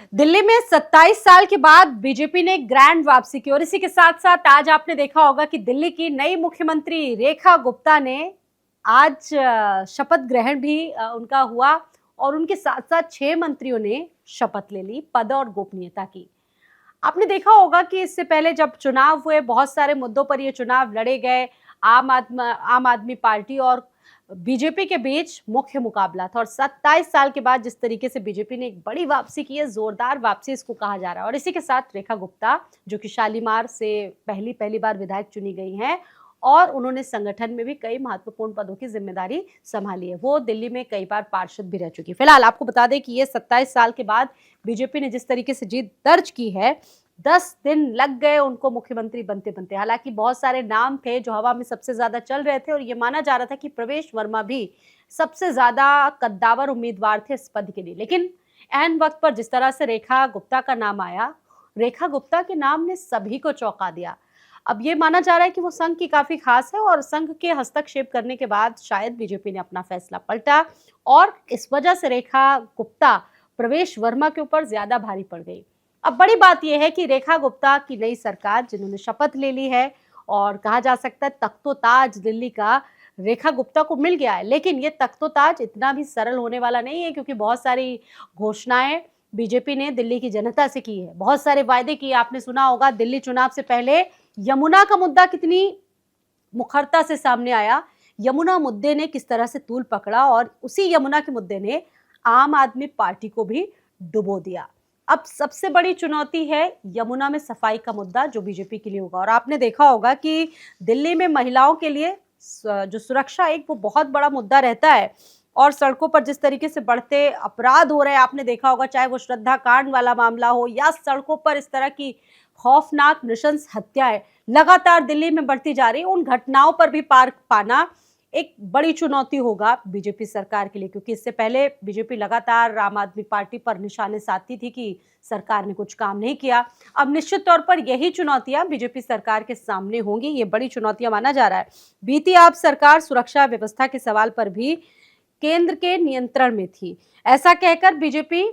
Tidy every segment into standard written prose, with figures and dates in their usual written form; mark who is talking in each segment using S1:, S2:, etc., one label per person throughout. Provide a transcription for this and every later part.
S1: दिल्ली में 27 साल के बाद बीजेपी ने ग्रैंड वापसी की और इसी के साथ साथ आज आपने देखा होगा कि दिल्ली की नई मुख्यमंत्री रेखा गुप्ता ने आज शपथ ग्रहण भी उनका हुआ और उनके साथ साथ 6 मंत्रियों ने शपथ ले ली पद और गोपनीयता की। आपने देखा होगा कि इससे पहले जब चुनाव हुए बहुत सारे मुद्दों पर ये चुनाव लड़े गए। आम आदमी पार्टी और बीजेपी के बीच मुख्य मुकाबला था और 27 साल के बाद जिस तरीके से बीजेपी ने एक बड़ी वापसी की है, जोरदार वापसी इसको कहा जा रहा है। और इसी के साथ रेखा गुप्ता जो कि शालीमार से पहली बार विधायक चुनी गई हैं और उन्होंने संगठन में भी कई महत्वपूर्ण पदों की जिम्मेदारी संभाली है। वो दिल्ली में कई बार पार्षद भी रह चुकी। फिलहाल आपको बता दें कि ये 27 साल के बाद बीजेपी ने जिस तरीके से जीत दर्ज की है, 10 दिन लग गए उनको मुख्यमंत्री बनते बनते। हालांकि बहुत सारे नाम थे जो हवा में सबसे ज्यादा चल रहे थे और ये माना जा रहा था कि प्रवेश वर्मा भी सबसे ज्यादा कद्दावर उम्मीदवार थे इस पद के लिए, लेकिन ऐन वक्त पर जिस तरह से रेखा गुप्ता का नाम आया, रेखा गुप्ता के नाम ने सभी को चौंका दिया। अब ये माना जा रहा है कि वो संघ की काफी खास है और संघ के हस्तक्षेप करने के बाद शायद बीजेपी ने अपना फैसला पलटा और इस वजह से रेखा गुप्ता प्रवेश वर्मा के ऊपर ज्यादा भारी पड़ गई। अब बड़ी बात यह है कि रेखा गुप्ता की नई सरकार जिन्होंने शपथ ले ली है और कहा जा सकता है तख्तो-ताज दिल्ली का रेखा गुप्ता को मिल गया है, लेकिन ये तख्तो-ताज इतना भी सरल होने वाला नहीं है क्योंकि बहुत सारी घोषणाएं बीजेपी ने दिल्ली की जनता से की है, बहुत सारे वायदे किए। आपने सुना होगा दिल्ली चुनाव से पहले यमुना का मुद्दा कितनी मुखरता से सामने आया, यमुना मुद्दे ने किस तरह से तूल पकड़ा और उसी यमुना के मुद्दे ने आम आदमी पार्टी को भी डुबो दिया। अब सबसे बड़ी चुनौती है यमुना में सफाई का मुद्दा जो बीजेपी के लिए होगा। और आपने देखा होगा कि दिल्ली में महिलाओं के लिए जो सुरक्षा एक वो बहुत बड़ा मुद्दा रहता है और सड़कों पर जिस तरीके से बढ़ते अपराध हो रहे हैं, आपने देखा होगा चाहे वो श्रद्धा कांड वाला मामला हो या सड़कों पर इस तरह की खौफनाक नृशंस हत्याएं लगातार दिल्ली में बढ़ती जा रही, उन घटनाओं पर भी पार पाना एक बड़ी चुनौती होगा बीजेपी सरकार के लिए, क्योंकि इससे पहले बीजेपी लगातार आम आदमी पार्टी पर निशाने साधती थी कि सरकार ने कुछ काम नहीं किया। अब निश्चित तौर पर यही चुनौतियां बीजेपी सरकार के सामने होंगी, ये बड़ी चुनौतियां माना जा रहा है। बीती आप सरकार सुरक्षा व्यवस्था के सवाल पर भी केंद्र के नियंत्रण में थी, ऐसा कहकर बीजेपी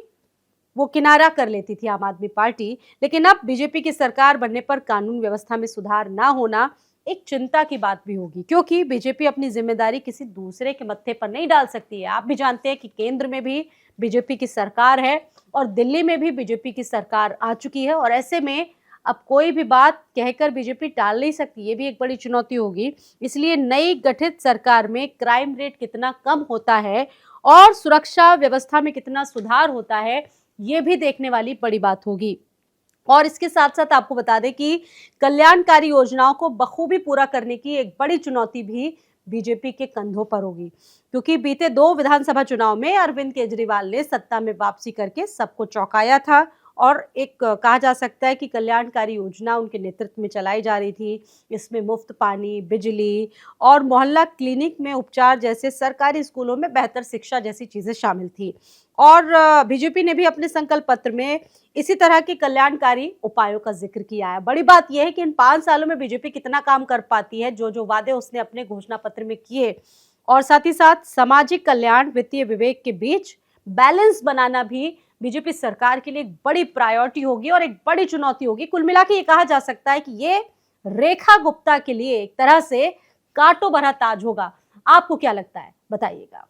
S1: वो किनारा कर लेती थी आम आदमी पार्टी, लेकिन अब बीजेपी की सरकार बनने पर कानून व्यवस्था में सुधार ना होना एक चिंता की बात भी होगी, क्योंकि बीजेपी अपनी जिम्मेदारी किसी दूसरे के मत्थे पर नहीं डाल सकती है। आप भी जानते हैं कि केंद्र में भी बीजेपी की सरकार है और दिल्ली में भी बीजेपी की सरकार आ चुकी है और ऐसे में अब कोई भी बात कहकर बीजेपी टाल नहीं सकती, ये भी एक बड़ी चुनौती होगी। इसलिए नई गठित सरकार में क्राइम रेट कितना कम होता है और सुरक्षा व्यवस्था में कितना सुधार होता है, ये भी देखने वाली बड़ी बात होगी। और इसके साथ साथ आपको बता दें कि कल्याणकारी योजनाओं को बखूबी पूरा करने की एक बड़ी चुनौती भी बीजेपी के कंधों पर होगी, क्योंकि बीते 2 विधानसभा चुनाव में अरविंद केजरीवाल ने सत्ता में वापसी करके सबको चौंकाया था और एक कहा जा सकता है कि कल्याणकारी योजना उनके नेतृत्व में चलाई जा रही थी। इसमें मुफ्त पानी, बिजली और मोहल्ला क्लिनिक में उपचार जैसे सरकारी स्कूलों में बेहतर शिक्षा जैसी चीजें शामिल थी। और बीजेपी ने भी अपने संकल्प पत्र में इसी तरह के कल्याणकारी उपायों का जिक्र किया है। बड़ी बात यह है कि इन 5 सालों में बीजेपी कितना काम कर पाती है, जो वादे उसने अपने घोषणा पत्र में किए और साथ ही साथ सामाजिक कल्याण, वित्तीय विवेक के बीच बैलेंस बनाना भी बीजेपी सरकार के लिए एक बड़ी प्रायोरिटी होगी और एक बड़ी चुनौती होगी। कुल मिला के ये कहा जा सकता है कि ये रेखा गुप्ता के लिए एक तरह से कांटों भरा ताज होगा। आपको क्या लगता है, बताइएगा।